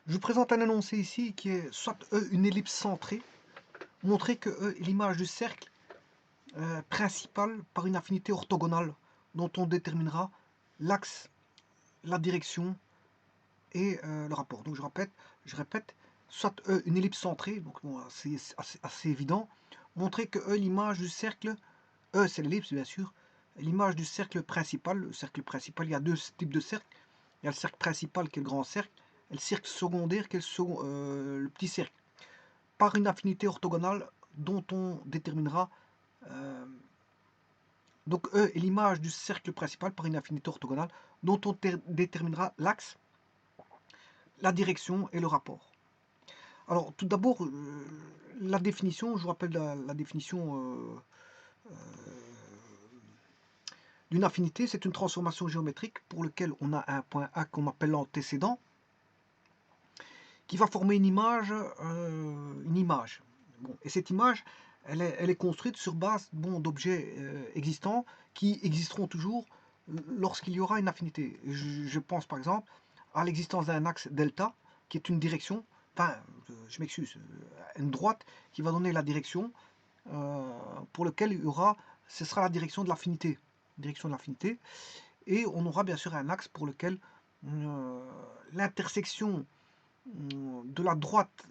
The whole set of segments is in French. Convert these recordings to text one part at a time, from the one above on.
Je vous présente un énoncé ici qui est soit une ellipse centrée, montrer que l'image du cercle principal par une affinité orthogonale dont on déterminera l'axe, la direction et le rapport. Donc je répète, soit une ellipse centrée, donc bon, c'est assez évident, montrer que l'image du cercle, c'est l'ellipse bien sûr, l'image du cercle principal, le cercle principal, il y a deux types de cercles, il y a le cercle principal qui est le grand cercle, et le cercle secondaire qui est le petit cercle, par une affinité orthogonale dont on déterminera donc E est l'image du cercle principal par une affinité orthogonale dont on déterminera l'axe, la direction et le rapport. Alors tout d'abord, la définition, je vous rappelle la définition d'une affinité, c'est une transformation géométrique pour laquelle on a un point A qu'on appelle l'antécédent, qui va former une image. Bon, et cette image, elle est construite sur base d'objets existants qui existeront toujours lorsqu'il y aura une affinité. Je pense par exemple à l'existence d'un axe delta, qui est une direction, enfin, je m'excuse, une droite qui va donner la direction pour laquelle il y aura, ce sera la direction de l'affinité. Et on aura bien sûr un axe pour lequel l'intersection de la droite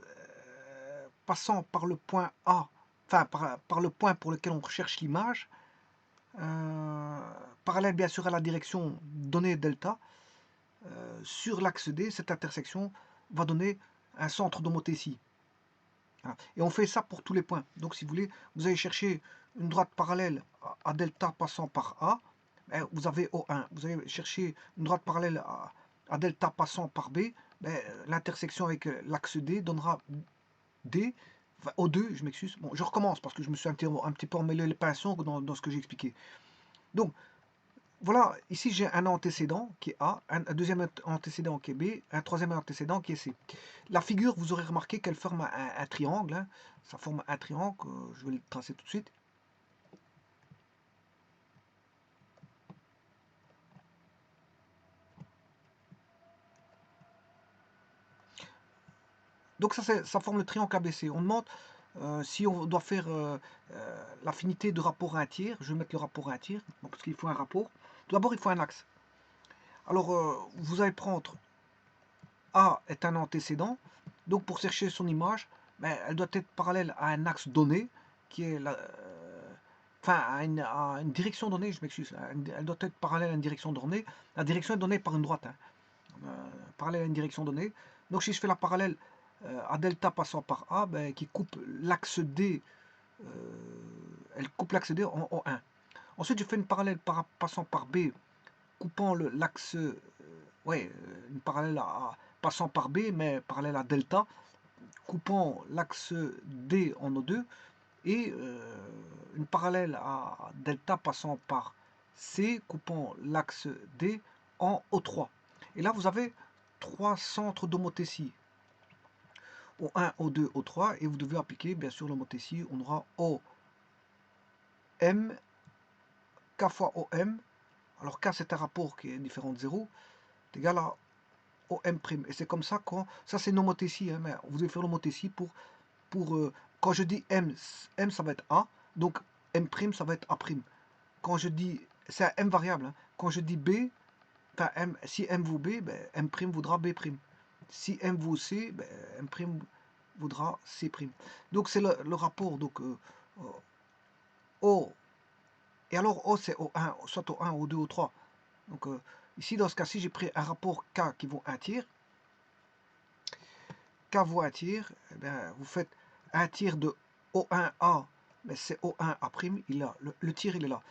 passant par le point A, enfin par le point pour lequel on recherche l'image, parallèle bien sûr à la direction donnée delta, sur l'axe D, cette intersection va donner un centre d'homothétie. Voilà. Et on fait ça pour tous les points. Donc si vous voulez, vous allez chercher une droite parallèle à delta passant par A, vous avez O1. Vous allez chercher une droite parallèle à delta passant par B, l'intersection avec l'axe D donnera D, enfin, O2, je m'excuse. Bon, je recommence parce que je me suis un petit peu emmêlé les pinceaux dans ce que j'ai expliqué. Donc, voilà, ici j'ai un antécédent qui est A, un deuxième antécédent qui est B, un troisième antécédent qui est C. La figure, vous aurez remarqué qu'elle forme un triangle. Hein. Ça forme un triangle, je vais le tracer tout de suite. Donc ça forme le triangle ABC. On demande si on doit faire l'affinité de rapport à un tiers. Je vais mettre le rapport à un tiers, parce qu'il faut un rapport. Tout d'abord, il faut un axe. Alors, vous allez prendre A est un antécédent. Donc, pour chercher son image, elle doit être parallèle à un axe donné, qui est enfin, à une direction donnée, je m'excuse. Elle doit être parallèle à une direction donnée. La direction est donnée par une droite. Hein. Parallèle à une direction donnée. Donc, si je fais la parallèle à delta passant par A, qui coupe l'axe D, elle coupe l'axe D en O1. Ensuite, je fais une parallèle passant par B, coupant l'axe, une parallèle passant par B, mais parallèle à delta, coupant l'axe D en O2, et une parallèle à delta passant par C, coupant l'axe D en O3. Et là, vous avez trois centres d'homothétie. O1, O2, O3, et vous devez appliquer, bien sûr, l'homothétie. On aura OM, K fois OM. Alors K, c'est un rapport qui est différent de 0, est égal à OM'. Et c'est comme ça qu'on... Ça, c'est une homothétie, hein, mais vous devez faire l'homothétie pour quand je dis M, M, ça va être A, donc M', ça va être A'. Quand je dis... C'est un M variable. Hein. Quand je dis B, enfin, si M vaut B, M' vaudra B'. Si M vaut C, M' vaudra C'. Donc c'est le rapport. Donc O. Et alors O c'est O1, soit O1, O2, O3. Donc ici dans ce cas-ci, j'ai pris un rapport K qui vaut 1 tiers. K vaut 1 tiers. Vous faites 1 tiers de O1A, c'est O1A', il est là. Le tiers il est là.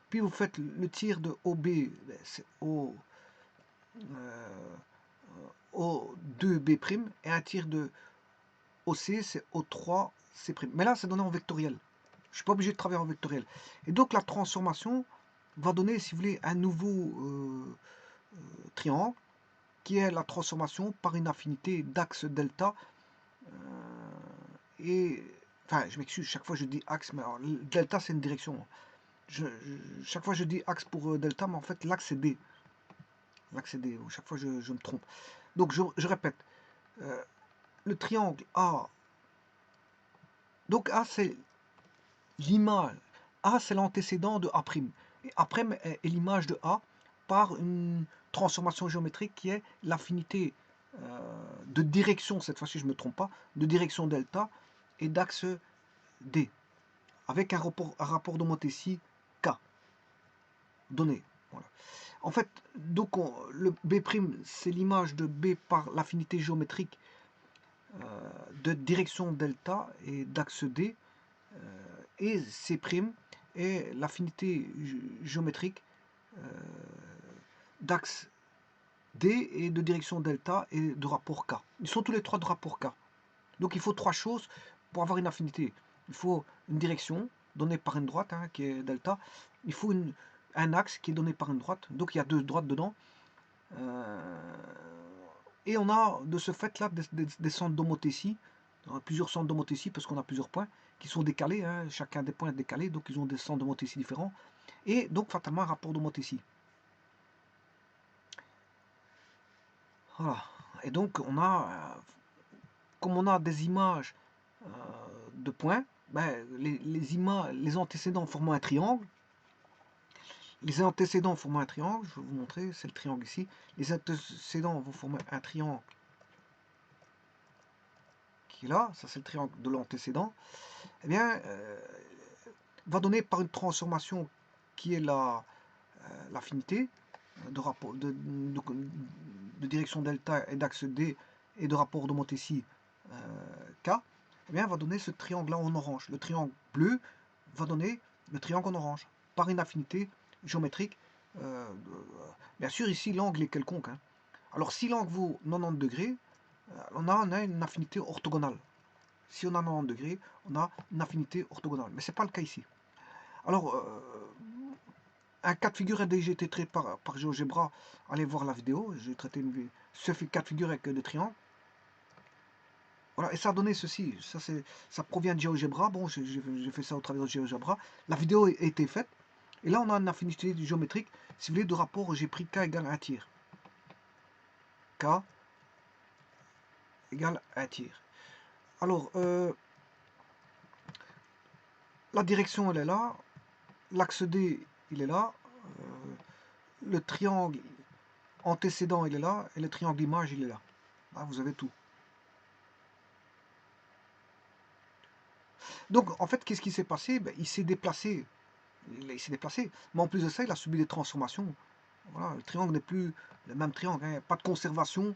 Puis vous faites le tiers de OB, c'est O2B', et un tiers de OC, c'est O3C'. Mais là, c'est donné en vectoriel. Je ne suis pas obligé de travailler en vectoriel. Et donc, la transformation va donner, si vous voulez, un nouveau triangle, qui est la transformation par une affinité d'axe delta. Et, enfin, je m'excuse, chaque fois je dis axe, mais alors, delta, c'est une direction. Chaque fois je dis axe pour delta, mais en fait, l'axe, c'est D. L'axe, c'est D. Chaque fois, je me trompe. Donc, je répète. le triangle A, donc A c'est l'image, A c'est l'antécédent de A', et A' est l'image de A par une transformation géométrique qui est l'affinité de direction, cette fois-ci je ne me trompe pas, de direction delta et d'axe D, avec un rapport d'homothétie K donné. Voilà. En fait, donc le B' c'est l'image de B par l'affinité géométrique de direction delta et d'axe D, et C' est l'affinité géométrique d'axe D et de direction delta et de rapport K. Ils sont tous les trois de rapport K. Donc il faut trois choses pour avoir une affinité. Il faut une direction donnée par une droite, hein, qui est delta. Il faut un axe qui est donné par une droite. Donc il y a deux droites dedans. Et on a de ce fait là des centres d'homothétie, plusieurs centres d'homothétie parce qu'on a plusieurs points qui sont décalés, hein, chacun des points est décalé, donc ils ont des centres d'homothétie différents, et donc fatalement un rapport d'homothétie. Voilà. Et donc on a, comme on a des images de points, ben, les antécédents formant un triangle. Les antécédents formant un triangle, je vais vous montrer, c'est le triangle ici. Les antécédents vont former un triangle qui est là, ça c'est le triangle de l'antécédent. Eh bien, va donner par une transformation qui est l'affinité de rapport de direction delta et d'axe D et de rapport d'homothétie K, eh bien, va donner ce triangle-là en orange. Le triangle bleu va donner le triangle en orange par une affinité géométrique. Bien sûr, ici, l'angle est quelconque. Hein. Alors, si l'angle vaut 90 degrés, on a une affinité orthogonale. Si on a 90 degrés, on a une affinité orthogonale. Mais ce n'est pas le cas ici. Alors, un cas de figure a déjà été traité par GeoGebra. Allez voir la vidéo. J'ai traité ce cas de figure avec des triangles. Voilà, et ça a donné ceci. Ça provient de GeoGebra. Bon, j'ai fait ça au travers de GeoGebra. La vidéo a été faite. Et là, on a une affinité géométrique. Si vous voulez, de rapport, j'ai pris K égale 1 tiers. K égale 1 tiers. Alors, la direction, elle est là. L'axe D, il est là. Le triangle antécédent, il est là. Et le triangle image, il est là. Là, vous avez tout. Donc, en fait, qu'est-ce qui s'est passé? Ben, il s'est déplacé. Il s'est déplacé. Mais en plus de ça, il a subi des transformations. Voilà, le triangle n'est plus le même triangle. Hein. Pas de conservation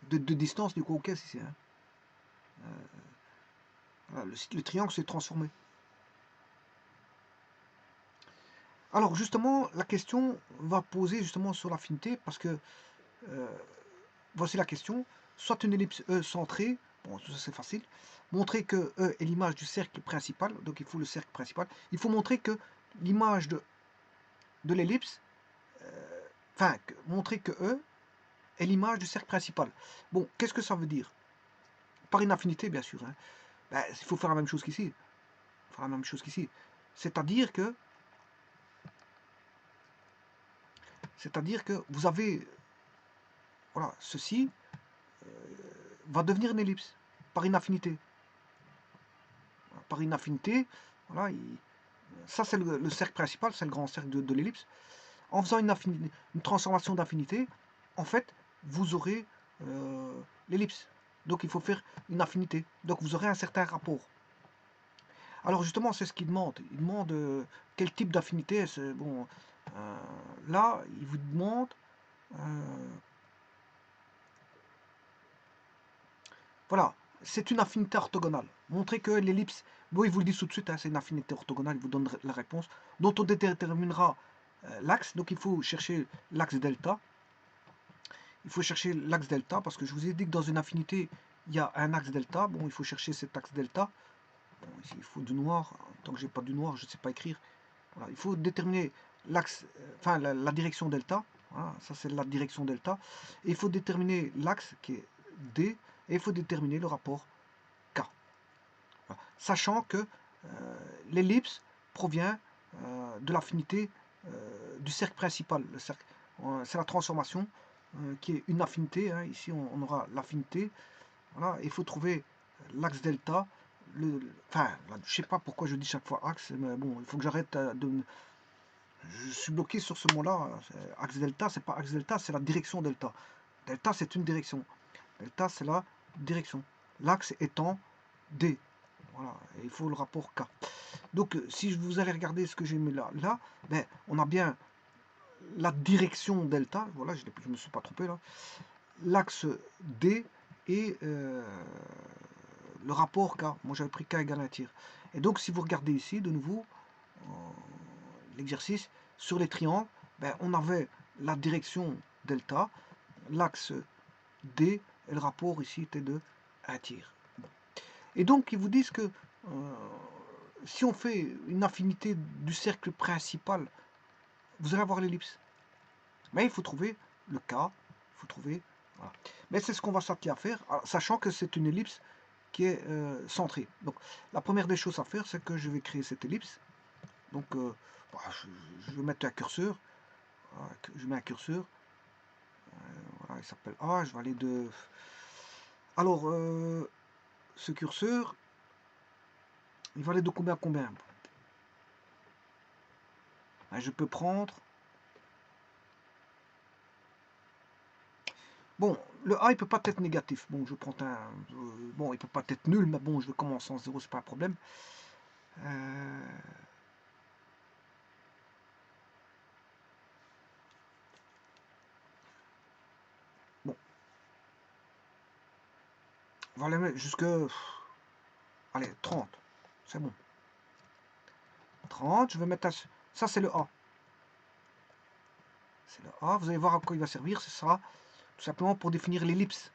de distance, du coup, ok, si c'est. Hein. Voilà, le triangle s'est transformé. Alors, justement, la question va poser justement sur l'affinité, parce que voici la question. Soit une ellipse E centrée, bon, ça c'est facile. Montrer que E est l'image du cercle principal, donc il faut le cercle principal. Il faut montrer que l'image de l'ellipse, enfin, montrer que E est l'image du cercle principal. Bon, qu'est-ce que ça veut dire? Par une affinité, bien sûr. Hein. Ben, il faut faire la même chose qu'ici. Faire la même chose qu'ici. C'est-à-dire que vous avez, voilà, ceci va devenir une ellipse par une affinité. Par une affinité, voilà, ça c'est le cercle principal, c'est le grand cercle de l'ellipse. En faisant une transformation d'affinité, en fait, vous aurez l'ellipse. Donc il faut faire une affinité. Donc vous aurez un certain rapport. Alors justement, c'est ce qu'il demande. Il demande quel type d'affinité. Bon, là, il vous demande voilà, c'est une affinité orthogonale. Montrez que l'ellipse, bon, il vous le dit tout de suite, hein, c'est une affinité orthogonale, il vous donne la réponse, dont on déterminera l'axe. Donc il faut chercher l'axe delta. Il faut chercher l'axe delta, parce que je vous ai dit que dans une affinité, il y a un axe delta. Bon, il faut chercher cet axe delta. Bon, ici, il faut du noir. Tant que j'ai pas du noir, je ne sais pas écrire. Voilà, il faut déterminer l'axe, enfin la direction delta. Voilà, ça c'est la direction delta. Et il faut déterminer l'axe qui est D, et il faut déterminer le rapport K. Voilà. Sachant que l'ellipse provient de l'affinité du cercle principal. C'est la transformation qui est une affinité. Hein. Ici, on aura l'affinité Voilà, il faut trouver l'axe delta. Enfin, je sais pas pourquoi je dis chaque fois axe, mais bon, il faut que j'arrête de... Je suis bloqué sur ce mot-là. Axe delta, c'est pas axe delta, c'est la direction delta. Delta, c'est une direction. Delta, c'est la direction. L'axe étant D. Voilà, et il faut le rapport K. Donc, si vous allez regarder ce que j'ai mis là, ben, on a bien la direction delta. Voilà, je ne me suis pas trompé là. L'axe D et le rapport K. Moi, j'avais pris K égale 1 tiers. Et donc, si vous regardez ici, de nouveau, l'exercice, sur les triangles, ben, on avait la direction delta, l'axe D, et le rapport ici était de 1 tiers. Et donc, ils vous disent que si on fait une affinité du cercle principal, vous allez avoir l'ellipse. Mais il faut trouver le K, il faut trouver... Voilà. Mais c'est ce qu'on va s'atteler à faire, sachant que c'est une ellipse qui est centrée. Donc, la première des choses à faire, c'est que je vais créer cette ellipse. Donc, je vais mettre un curseur. Voilà, je mets un curseur. Voilà, il s'appelle A. Je vais aller de... Alors, ce curseur, il va aller de combien à combien? Je peux prendre... Bon, le A, il peut pas être négatif. Bon, je prends un... bon, il peut pas être nul, mais bon, je vais commencer en 0, c'est pas un problème. Bon. On va aller mettre jusque... Allez, 30. C'est bon. 30, je vais mettre... Ça, c'est le A. C'est le A. Vous allez voir à quoi il va servir. Ce sera tout simplement pour définir l'ellipse.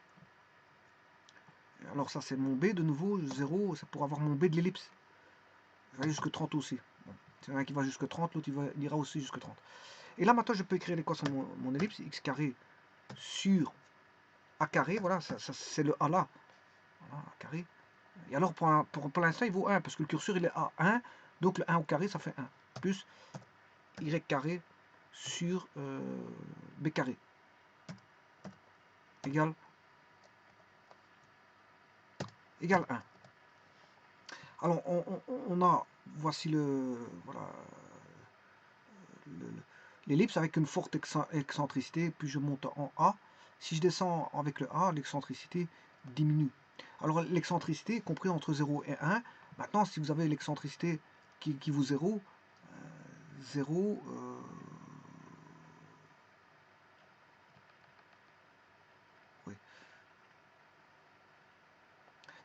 Alors ça, c'est mon B. De nouveau, 0, c'est pour avoir mon B de l'ellipse. Je vais aller jusque 30 aussi. Bon. C'est un qui va jusque 30, l'autre il ira aussi jusque 30. Et là, maintenant, je peux écrire l'équation de mon ellipse. X carré sur A carré. Voilà, ça c'est le A là. Voilà, A carré. Et alors, pour l'instant, il vaut 1, parce que le curseur, il est à 1. Donc, le 1 au carré, ça fait 1. Plus y carré sur b carré égale 1. Alors, on a, voici voilà, l'ellipse avec une forte excentricité, puis je monte en A. Si je descends avec le A, l'excentricité diminue. Alors, l'excentricité est comprise entre 0 et 1. Maintenant, si vous avez l'excentricité qui vaut 0, 0, oui.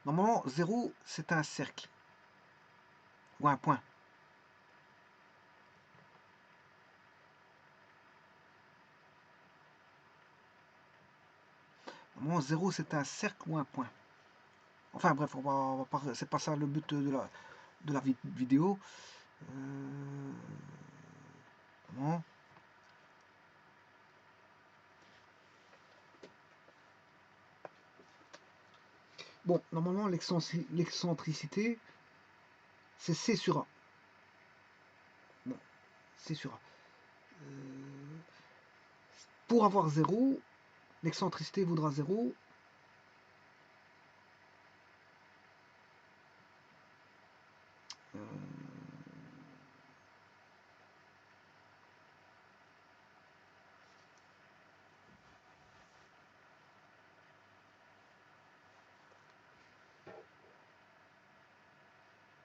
Normalement, 0, c'est un cercle, ou un point. Normalement, 0, c'est un cercle ou un point. Enfin bref, on va pas, c'est pas ça le but de la vidéo. Non. Bon, normalement, l'excentricité, c'est C sur A. Bon, C sur A. Pour avoir 0, l'excentricité vaudra 0.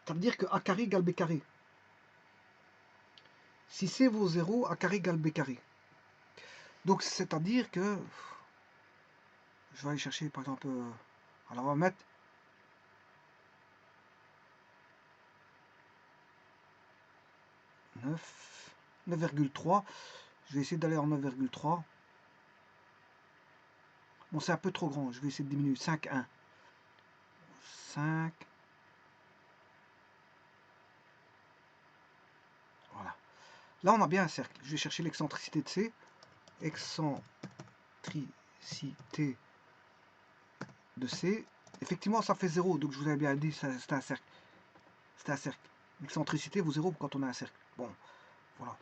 Ça veut dire que A carré égale B carré. Si C vaut 0, A carré égale B carré. Donc, c'est-à-dire que... Je vais aller chercher, par exemple... alors, on va mettre... 9,3. Je vais essayer d'aller en 9,3. Bon, c'est un peu trop grand. Je vais essayer de diminuer. 5,1. 5. Voilà. Là, on a bien un cercle. Je vais chercher l'excentricité de C. Excentricité de C. Effectivement, ça fait 0. Donc, je vous avais bien dit, c'est un cercle. C'est un cercle. L'excentricité vaut 0 quand on a un cercle. Bon, voilà.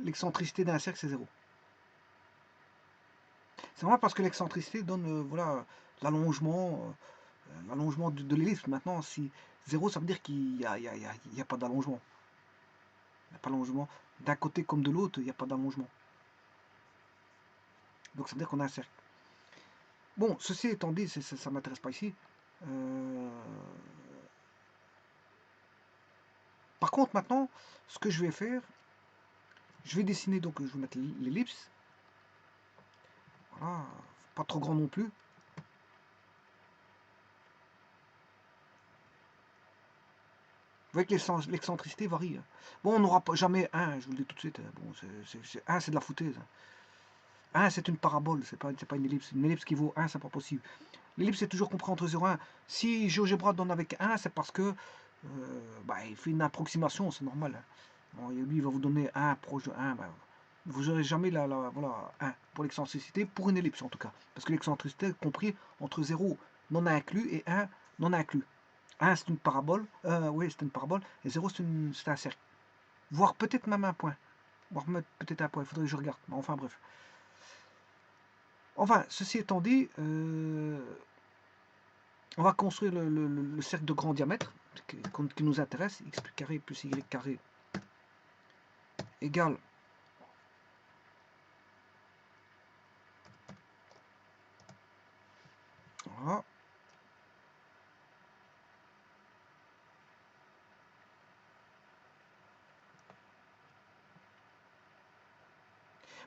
L'excentricité d'un cercle, c'est 0. C'est normal parce que l'excentricité donne voilà, l'allongement de l'ellipse. Maintenant, si 0, ça veut dire qu'il n'y a pas d'allongement. Il n'y a pas d'allongement. D'un côté comme de l'autre, il n'y a pas d'allongement. Donc ça veut dire qu'on a un cercle. Bon, ceci étant dit, ça ne m'intéresse pas ici. Par contre, maintenant, ce que je vais faire, je vais dessiner, donc je vais mettre l'ellipse. Voilà, pas trop grand non plus. Vous voyez que l'excentricité varie. Bon, on n'aura jamais 1, je vous le dis tout de suite. Bon, 1, c'est de la foutaise. 1, c'est une parabole, c'est pas une ellipse. Une ellipse qui vaut 1, c'est pas possible. L'ellipse est toujours compris entre 0 et 1. Si GeoGebra donne avec 1, c'est parce que il fait une approximation, c'est normal. Bon, lui, il va vous donner 1 proche de 1. Vous n'aurez jamais voilà, 1 pour l'excentricité, pour une ellipse en tout cas. Parce que l'excentricité est compris entre 0 non inclus et 1 non inclus. 1, c'est une parabole. Oui, c'est une parabole. Et 0, c'est un cercle. Voire peut-être même un point. Voire peut-être un point. Il faudrait que je regarde. Enfin, bref. Enfin, ceci étant dit, on va construire le cercle de grand diamètre qui nous intéresse. X carré plus Y carré égale voilà.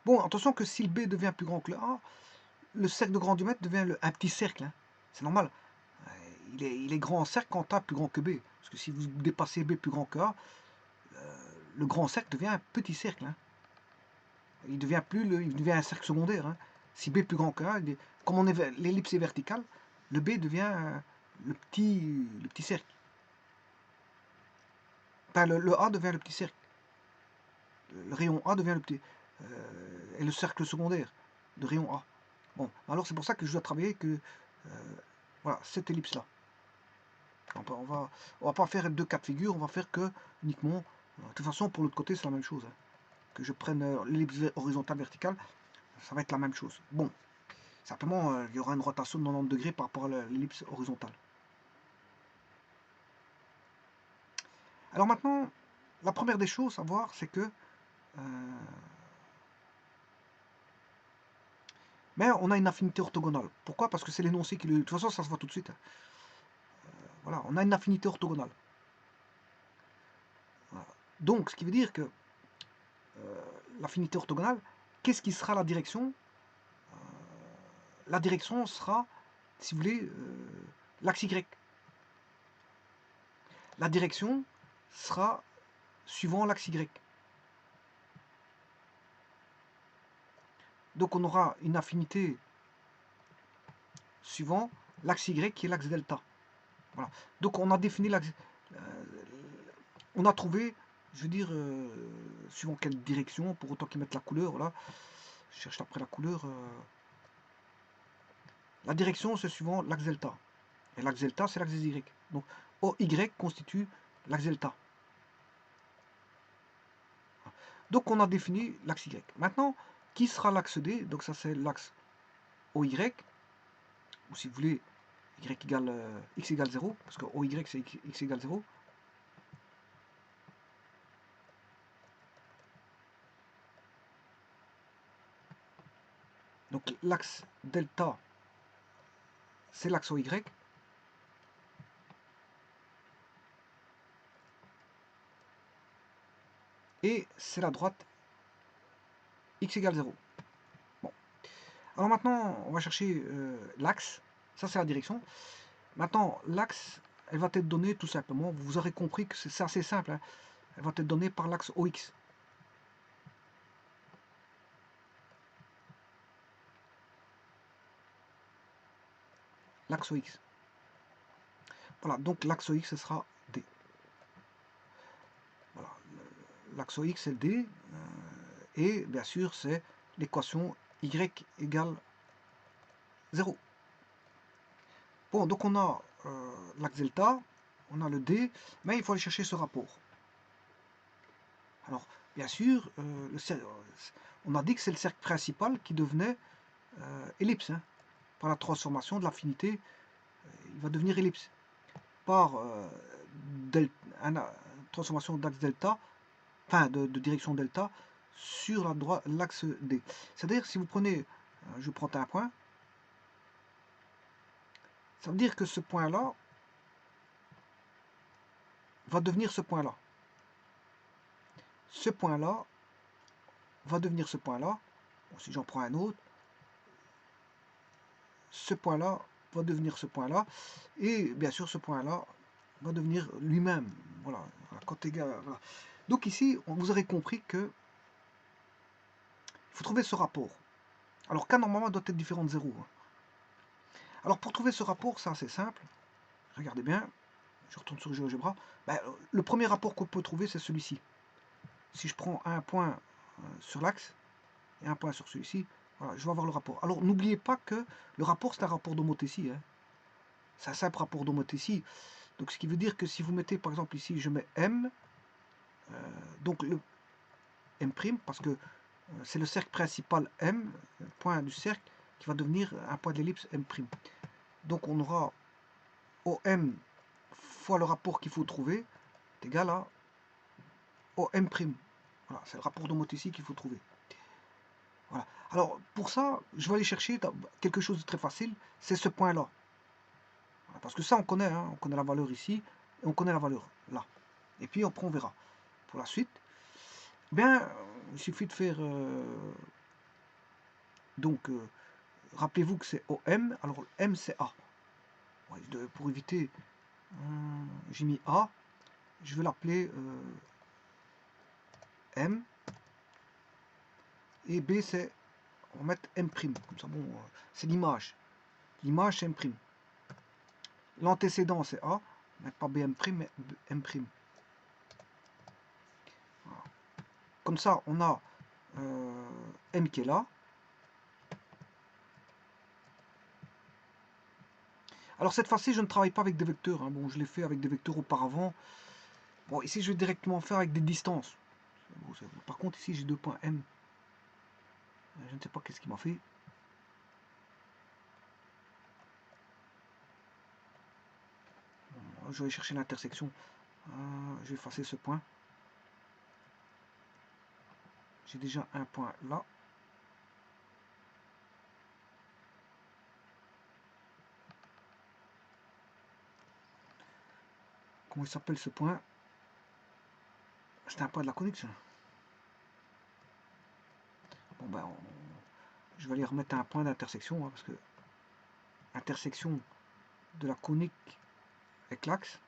Bon, attention que si le B devient plus grand que le A, le cercle de grand diamètre devient un petit cercle. Hein. C'est normal. Il est grand en cercle quand A plus grand que B. Parce que si vous dépassez B plus grand que A, le grand cercle devient un petit cercle. Hein. Il devient un cercle secondaire. Hein. Si B plus grand que A, comme l'ellipse est verticale, le B devient le petit cercle. Enfin, le A devient le petit cercle. Le rayon A devient le petit. Et le cercle secondaire de rayon A. Bon, alors c'est pour ça que je dois travailler que voilà, cette ellipse-là. On va pas faire deux cas de figure, on va faire que uniquement. De toute façon, pour l'autre côté, c'est la même chose. Hein. Que je prenne l'ellipse horizontale verticale, ça va être la même chose. Bon, simplement, il y aura une rotation de 90 degrés par rapport à l'ellipse horizontale. Alors maintenant, la première des choses à voir, c'est que mais on a une affinité orthogonale. Pourquoi? Parce que c'est l'énoncé qui le... De toute façon, ça se voit tout de suite. Voilà, on a une affinité orthogonale. Voilà. Donc, ce qui veut dire que l'affinité orthogonale, qu'est-ce qui sera la direction? La direction sera, si vous voulez, l'axe Y. La direction sera suivant l'axe Y. Donc on aura une affinité suivant l'axe Y qui est l'axe delta. Voilà. Donc on a défini l'axe... on a trouvé, je veux dire, suivant quelle direction, pour autant qu'ils mettent la couleur, voilà. Je cherche après la couleur. La direction, c'est suivant l'axe delta. Et l'axe delta, c'est l'axe des Y. Donc OY constitue l'axe delta. Donc on a défini l'axe Y. Maintenant, qui sera l'axe D? Donc ça c'est l'axe OY, ou si vous voulez, X égale 0, parce que OY c'est X égale 0. Donc l'axe delta, c'est l'axe OY. Et c'est la droite X égale 0. Bon. Alors maintenant, on va chercher l'axe. Ça, c'est la direction. Maintenant, l'axe, elle va être donnée tout simplement. Vous aurez compris que c'est assez simple. Hein. Elle va être donnée par l'axe OX. L'axe OX. Voilà, donc l'axe OX, ce sera D. Voilà, l'axe OX, c'est D. Et bien sûr, c'est l'équation Y égale 0. Bon, donc on a l'axe delta, on a le D, mais il faut aller chercher ce rapport. Alors, bien sûr, on a dit que c'est le cercle principal qui devenait ellipse, hein. Par la transformation de l'affinité, il va devenir ellipse. Par transformation d'axe delta, enfin de direction delta, sur l'axe D. C'est-à-dire, si vous prenez, je prends un point, ça veut dire que ce point-là va devenir ce point-là. Ce point-là va devenir ce point-là. Bon, si j'en prends un autre, ce point-là va devenir ce point-là. Et bien sûr, ce point-là va devenir lui-même. Voilà, quand égal. Voilà. Donc ici, vous aurez compris que il faut trouver ce rapport. Alors K normalement doit être différent de 0. Alors pour trouver ce rapport, c'est assez simple. Regardez bien, je retourne sur GeoGebra. Ben, le premier rapport qu'on peut trouver, c'est celui-ci. Si je prends un point sur l'axe et un point sur celui-ci, voilà, je vais avoir le rapport. Alors n'oubliez pas que le rapport, c'est un rapport d'homothétie. Hein. C'est un simple rapport d'homothétie. Donc ce qui veut dire que si vous mettez, par exemple ici, je mets M, donc le M', parce que c'est le cercle principal M, le point du cercle, qui va devenir un point de l'ellipse M'. Donc on aura OM fois le rapport qu'il faut trouver, est égal à OM'. Voilà, c'est le rapport d'homothétie qu'il faut trouver. Voilà. Alors pour ça, je vais aller chercher quelque chose de très facile, c'est ce point-là. Voilà, parce que ça on connaît, hein, on connaît la valeur ici, et on connaît la valeur là. Et puis après on verra. Pour la suite, bien, il suffit de faire... donc, rappelez-vous que c'est OM, alors M c'est A. Ouais, pour éviter, j'ai mis A, je vais l'appeler M, et B c'est, on va mettre M', comme ça, bon, c'est l'image. L'image c'est M'. L'antécédent c'est A, mais pas BM', mais M'. Voilà. Comme ça, on a M qui est là. Alors cette fois-ci, je ne travaille pas avec des vecteurs. Hein. Bon, je l'ai fait avec des vecteurs auparavant. Bon, ici, je vais directement faire avec des distances. Bon, par contre, ici, j'ai deux points M. Je ne sais pas qu'est-ce qu'il m'a fait. Bon, je vais chercher l'intersection. Je vais effacer ce point. J'ai déjà un point là. Comment il s'appelle ce point? C'était un point de la conique, ça. Bon, ben, je vais aller remettre un point d'intersection, hein, parce que intersection de la conique avec l'axe.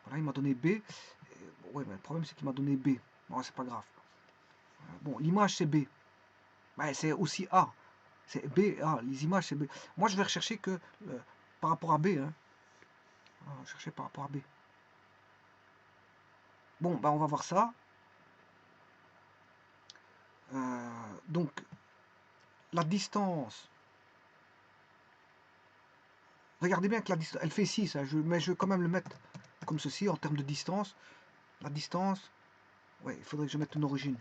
Voilà, il m'a donné B. Ouais, mais le problème, c'est qu'il m'a donné B. Bon, c'est pas grave. Bon, l'image, c'est B. Ben, c'est aussi A. C'est B, A. Les images, c'est B. Moi, je vais rechercher que par rapport à B. Hein. Chercher par rapport à B. Bon, ben, on va voir ça. Donc, la distance. Regardez bien que la distance, elle fait 6. Hein, mais je vais quand même le mettre comme ceci en termes de distance. La distance, ouais, il faudrait que je mette une origine.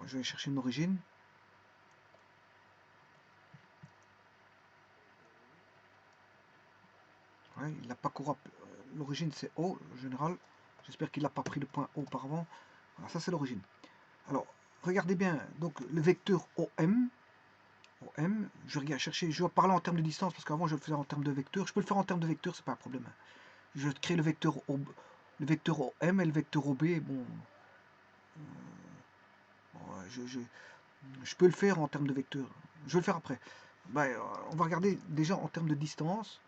Je vais chercher une origine. Ouais, il n'a pas couru. L'origine c'est O en général. J'espère qu'il n'a pas pris le point O auparavant. Voilà, ça c'est l'origine. Alors, regardez bien, donc le vecteur OM. OM, je vais chercher, je vais parler en termes de distance parce qu'avant je le faisais en termes de vecteur. Je peux le faire en termes de vecteur, c'est pas un problème. Je crée le vecteur OM et le vecteur OB. Bon, je peux le faire en termes de vecteur. Je vais le faire après. Ben, on va regarder déjà en termes de distance.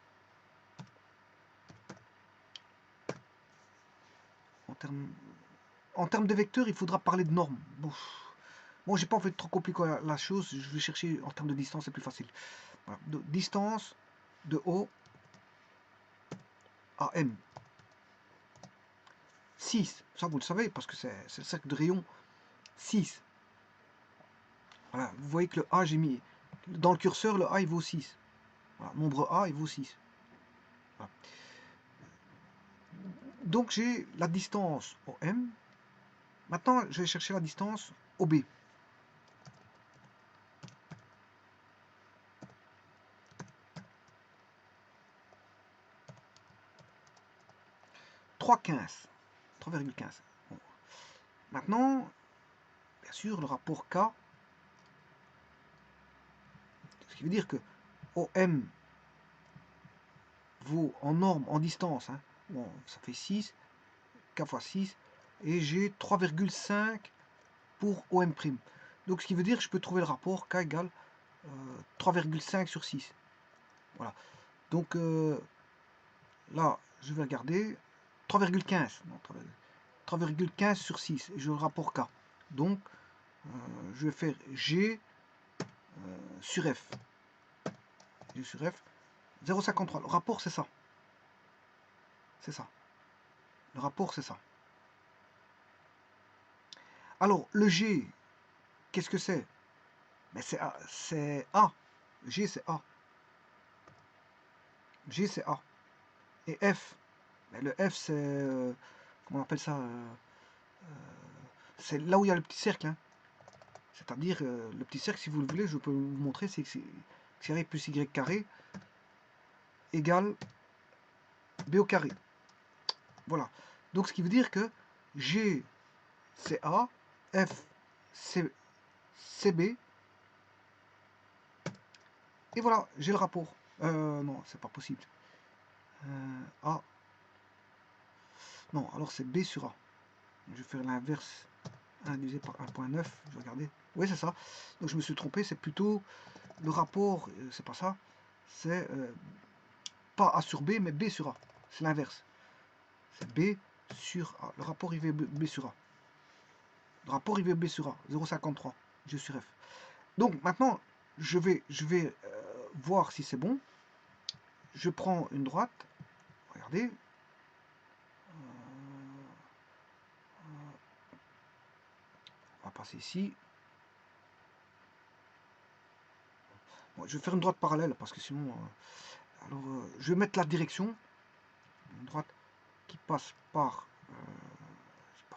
En termes de vecteur, il faudra parler de normes. Bon, j'ai pas envie de trop compliquer la chose. Je vais chercher en termes de distance, c'est plus facile. Voilà. De distance de O à M. 6. Ça, vous le savez, parce que c'est le cercle de rayon 6. Voilà. Vous voyez que le A, j'ai mis... Dans le curseur, le A, il vaut 6. Voilà. Nombre A, il vaut 6. Voilà. Donc j'ai la distance OM. Maintenant, je vais chercher la distance OB. Trois virgule quinze. Bon. Maintenant, bien sûr, le rapport K, ce qui veut dire que OM vaut en norme, en distance, hein, bon, ça fait 6, K fois 6, et j'ai 3,5 pour OM'. Donc ce qui veut dire que je peux trouver le rapport K égale 3,5 sur 6. Voilà. Donc là, je vais regarder 3,15. 3,15 sur 6. Et je le rapport K. Donc, je vais faire G sur F. G sur F. 0,53. Le rapport, c'est ça. C'est ça. Le rapport, c'est ça. Alors, le G, qu'est-ce que c'est? Ben, c'est A. C'est A. G, c'est A. G, c'est A. Et F, ben, le F, c'est... comment on appelle ça c'est là où il y a le petit cercle. Hein. C'est-à-dire, le petit cercle, si vous le voulez, je peux vous montrer, c'est que c'est plus y carré égale b au carré. Voilà. Donc, ce qui veut dire que G, c'est A, F, c'est B. Et voilà, j'ai le rapport. Non, c'est pas possible. A. Non, alors c'est B sur A. Je vais faire l'inverse. 1 divisé par 1,9. Je vais regarder. Oui, c'est ça. Donc, je me suis trompé. C'est plutôt le rapport. C'est pas ça. C'est pas A sur B, mais B sur A. C'est l'inverse. C'est B sur A. Le rapport IV B sur A. Le rapport IV B sur A. 0,53. G sur F. Donc, maintenant, je vais voir si c'est bon. Je prends une droite. Regardez. On va passer ici. Bon, je vais faire une droite parallèle parce que sinon... alors, je vais mettre la direction. Une droite qui passe par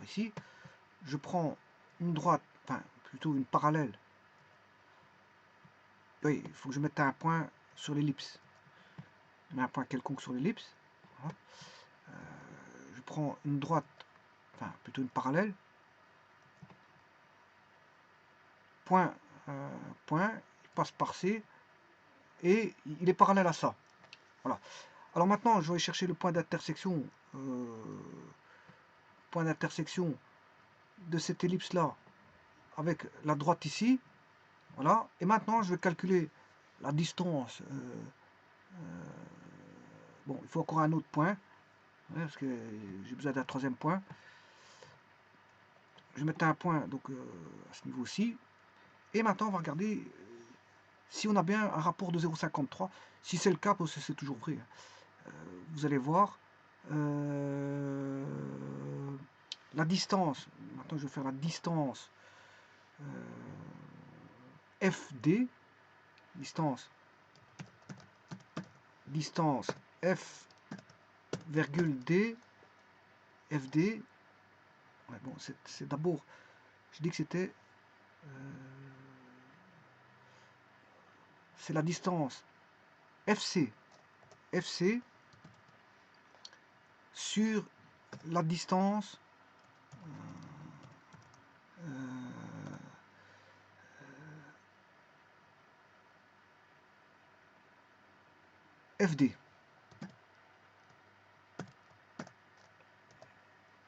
ici. Je prends une droite, enfin plutôt une parallèle. Oui, il faut que je mette un point sur l'ellipse. Je mets un point quelconque sur l'ellipse. Voilà. Je prends une droite, enfin plutôt une parallèle. Point, point, il passe par C et il est parallèle à ça. Voilà. Alors maintenant, je vais chercher le point d'intersection. Point d'intersection de cette ellipse là avec la droite ici. Voilà. Et maintenant, je vais calculer la distance. Bon, il faut encore un autre point. Parce que j'ai besoin d'un troisième point. Je vais mettre un point donc, à ce niveau-ci. Et maintenant, on va regarder si on a bien un rapport de 0,53. Si c'est le cas, parce que c'est toujours vrai. Vous allez voir. La distance. Maintenant, je vais faire la distance FD. Distance F virgule D. FD. Ouais, bon, c'est d'abord, je dis que c'était, c'est la distance FC sur la distance FD.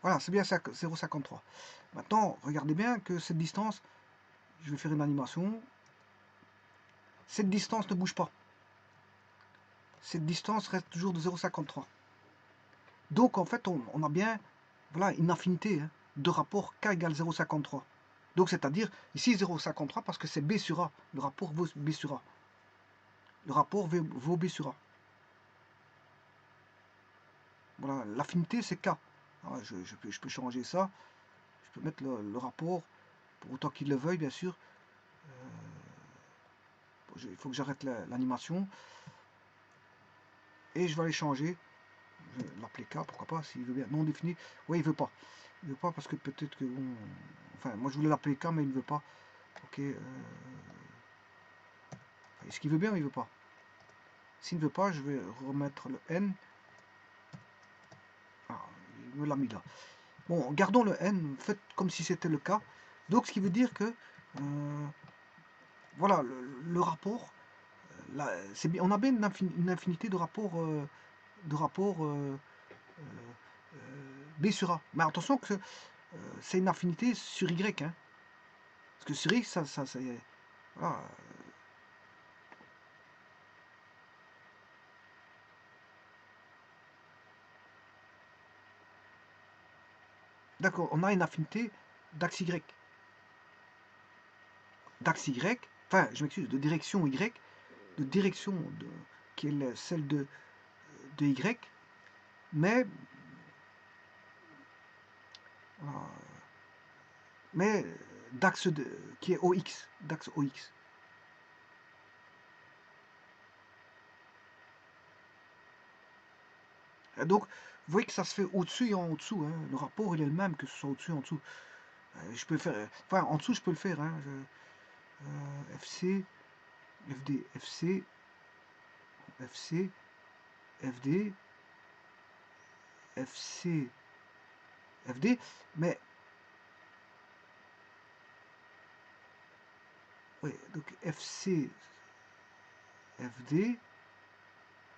Voilà, c'est bien ça, 0,53. Maintenant, regardez bien que cette distance, je vais faire une animation. Cette distance ne bouge pas. Cette distance reste toujours de 0,53. Donc, en fait, on a bien, voilà, une infinité de rapport K égale 0,53. Donc, c'est-à-dire, ici 0,53 parce que c'est B sur A. Le rapport vaut B sur A. Le rapport vaut B sur A. Voilà, l'affinité, c'est K. Alors, je peux changer ça. Je peux mettre le rapport, pour autant qu'il le veuille, bien sûr. Il faut que j'arrête l'animation. Et je vais aller changer. je vais l'appeler K, pourquoi pas, s'il veut bien. Non défini, oui, il veut pas. Il veut pas parce que peut-être que bon. Enfin, moi je voulais l'appeler K, mais il ne veut pas. Ok. Est-ce qu'il veut bien ou il veut pas? S'il ne veut pas, je vais remettre le N. Ah, il me l'a mis là. Bon, gardons le N, faites comme si c'était le cas. Donc, ce qui veut dire que, voilà, le rapport, là, bien, on a bien une infinité de rapports, B sur A. Mais attention que c'est une affinité sur Y. Hein, parce que sur X, ça c'est... Voilà. D'accord, on a une affinité d'axe Y. D'axe Y, enfin, je m'excuse, de direction Y, de direction qui est celle de Y, mais d'axe qui est OX, d'axe OX. Et donc, vous voyez que ça se fait au-dessus et en dessous. Hein. Le rapport, il est le même que ce soit au-dessus et en dessous. Je peux faire, enfin, en dessous, je peux le faire. Hein. FC, FD, FC, FC, FD, FC, FD, mais oui, donc FC, FD,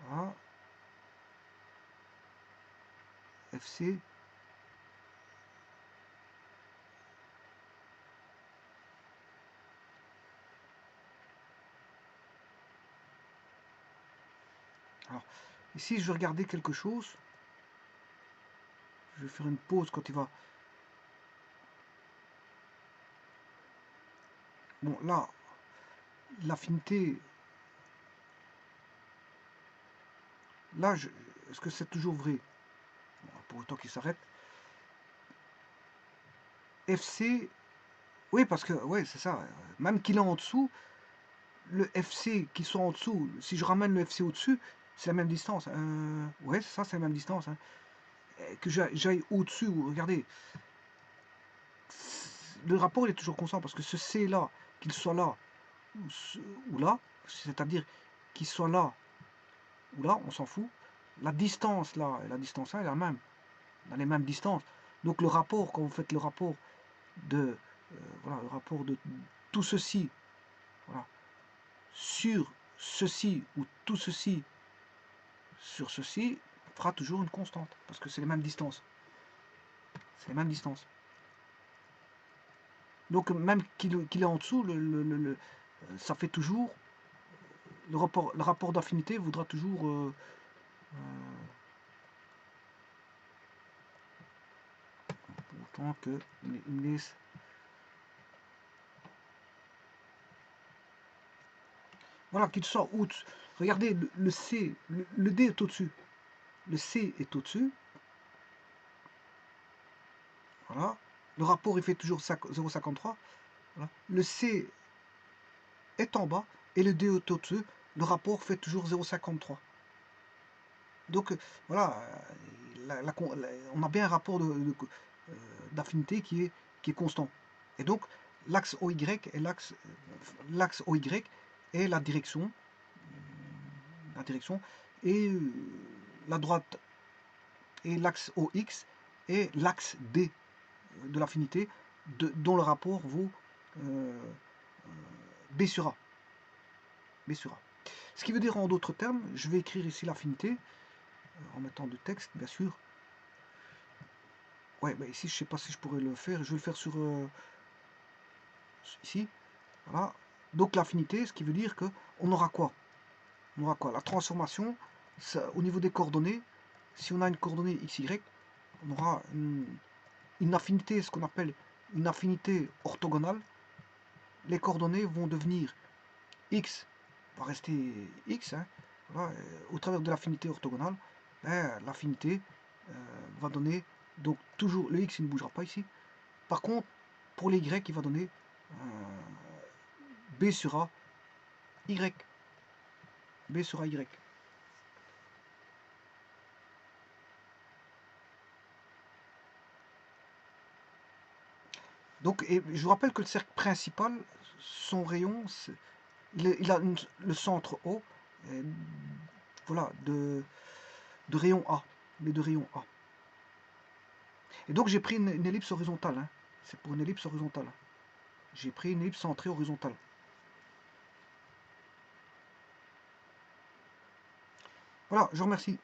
voilà, FC, alors, ici, je vais regarder quelque chose. Je vais faire une pause quand il va... Bon, là, l'affinité... Là, est-ce que c'est toujours vrai? Bon, pour autant qu'il s'arrête. FC... Oui, parce que, ouais, c'est ça. Même qu'il est en dessous, le FC qui soit en dessous, si je ramène le FC au-dessus, c'est la même distance. Ouais, c'est ça, c'est la même distance. Hein. Que j'aille au-dessus, regardez, le rapport il est toujours constant parce que ce C là, qu'il soit là ou là, c'est-à-dire qu'il soit là ou là, on s'en fout. La distance là et la distance là est la même, dans les mêmes distances. Donc le rapport, quand vous faites le rapport de, voilà, le rapport de tout ceci, voilà, sur ceci ou tout ceci sur ceci, fera toujours une constante parce que c'est les mêmes distances. C'est les mêmes distances. Donc même qu'il est en dessous, ça fait toujours le rapport d'affinité voudra toujours autant que il me laisse. Voilà, qu'il soit au dessus. Regardez le C, le D est au-dessus. Le C est au-dessus. Voilà. Le rapport il fait toujours 0,53. Voilà. Le C est en bas et le D est au-dessus. Le rapport fait toujours 0,53. Donc voilà, on a bien un rapport d'affinité qui est constant. Et donc l'axe OY est l'axe OY est la direction et la droite et l'axe OX est l'axe D de l'affinité dont le rapport vaut B sur A. B sur A. Ce qui veut dire en d'autres termes, je vais écrire ici l'affinité en mettant du texte bien sûr. Ouais, bah ici je sais pas si je pourrais le faire, je vais le faire sur ici, voilà. Donc l'affinité, ce qui veut dire que on aura quoi? On aura quoi? La transformation, ça, au niveau des coordonnées, si on a une coordonnée xy, on aura une affinité, ce qu'on appelle une affinité orthogonale. Les coordonnées vont devenir x, va rester x, hein, voilà, au travers de l'affinité orthogonale, l'affinité va donner, donc toujours, le x il ne bougera pas ici. Par contre, pour les y, il va donner B sur A, Y. B sur A, Y. Donc, et je vous rappelle que le cercle principal, son rayon, il a le centre O, voilà, de rayon A, mais de rayon A. Et donc j'ai pris une ellipse horizontale, hein. C'est pour une ellipse horizontale. J'ai pris une ellipse centrée horizontale. Voilà, je vous remercie.